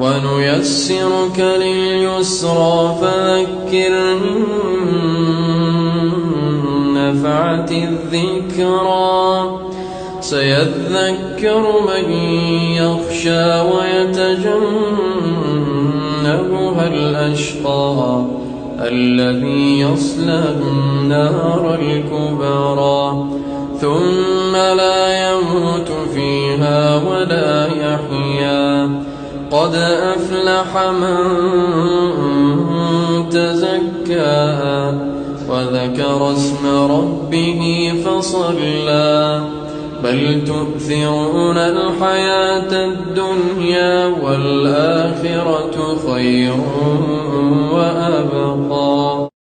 ونيسرك لليسرى فذكر إن نفعت الذكرى سيذكر من يخشى ويتجنبها الأشقى الذي يصلى النار الكبرى ثم لا يموت فيها ولا يحيا قد أفلح من تزكى وذكر اسم ربه فصلى بل تؤثرون الحياة الدنيا والآخرة خير وأبقى